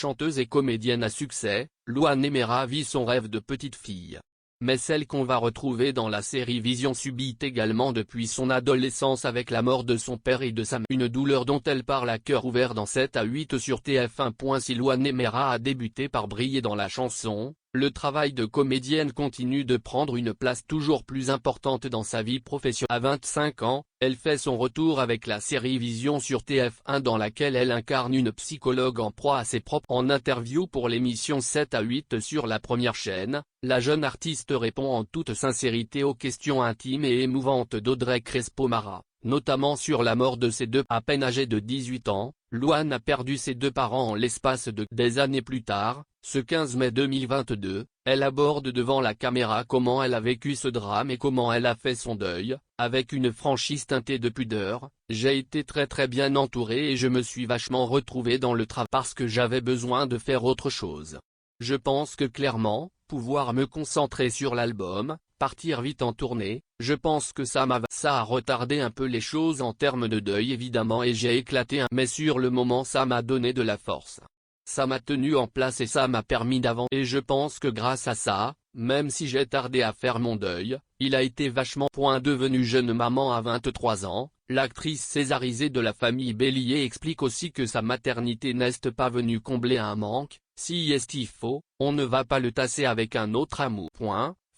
chanteuse et comédienne à succès, Louane Emera vit son rêve de petite fille. Mais celle qu'on va retrouver dans la série Vision subit également depuis son adolescence avec la mort de son père et de sa mère. Une douleur dont elle parle à cœur ouvert dans 7 à 8 sur TF1. Si Louane Emera a débuté par briller dans la chanson, le travail de comédienne continue de prendre une place toujours plus importante dans sa vie professionnelle. À 25 ans, elle fait son retour avec la série Vision sur TF1 dans laquelle elle incarne une psychologue en proie à ses propres. En interview pour l'émission 7 à 8 sur la première chaîne, la jeune artiste répond en toute sincérité aux questions intimes et émouvantes d'Audrey Crespo-Mara, notamment sur la mort de ses deux. À peine âgée de 18 ans, Louane a perdu ses deux parents en l'espace de des années plus tard. Ce 15 mai 2022, elle aborde devant la caméra comment elle a vécu ce drame et comment elle a fait son deuil, avec une franchise teintée de pudeur. J'ai été très bien entourée et je me suis vachement retrouvée dans le travail parce que j'avais besoin de faire autre chose. Je pense que clairement, pouvoir me concentrer sur l'album, partir vite en tournée, je pense que ça a retardé un peu les choses en termes de deuil évidemment et j'ai éclaté mais sur le moment ça m'a donné de la force. Ça m'a tenu en place et ça m'a permis d'avancer. Et je pense que grâce à ça, même si j'ai tardé à faire mon deuil, il a été vachement. Devenue jeune maman à 23 ans, l'actrice césarisée de la famille Bélier explique aussi que sa maternité n'est pas venue combler un manque. Si il faut, on ne va pas le tasser avec un autre amour.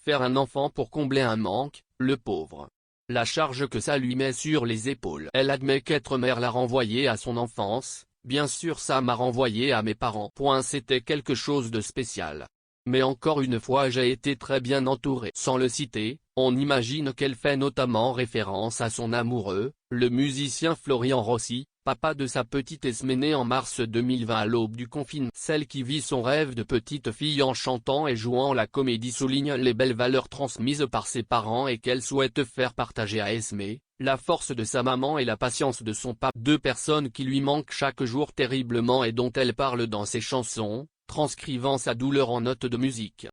Faire un enfant pour combler un manque, le pauvre. La charge que ça lui met sur les épaules. Elle admet qu'être mère l'a renvoyée à son enfance. Bien sûr ça m'a renvoyé à mes parents. C'était quelque chose de spécial. Mais encore une fois j'ai été très bien entourée. Sans le citer, on imagine qu'elle fait notamment référence à son amoureux, le musicien Florian Rossi, papa de sa petite Esmée née en mars 2020 à l'aube du confinement. Celle qui vit son rêve de petite fille en chantant et jouant la comédie souligne les belles valeurs transmises par ses parents et qu'elle souhaite faire partager à Esmée, la force de sa maman et la patience de son papa. Deux personnes qui lui manquent chaque jour terriblement et dont elle parle dans ses chansons, transcrivant sa douleur en notes de musique.